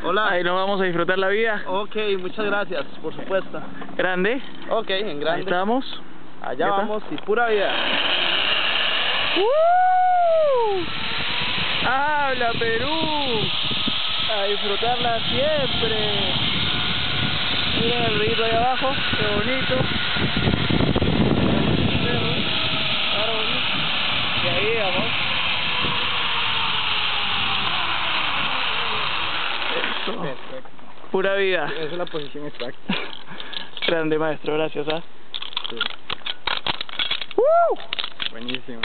Hola. Ahí nos vamos a disfrutar la vida. Ok, muchas gracias, por supuesto. Grande. Ok, en grande. Ahí estamos. Allá vamos y pura vida. ¡Habla, Perú! A disfrutarla siempre. Miren el río ahí abajo, qué bonito. Y ahí vamos. Eso. Perfecto. Pura vida. Esa es la posición exacta. Grande maestro, gracias. Sí. Buenísimo.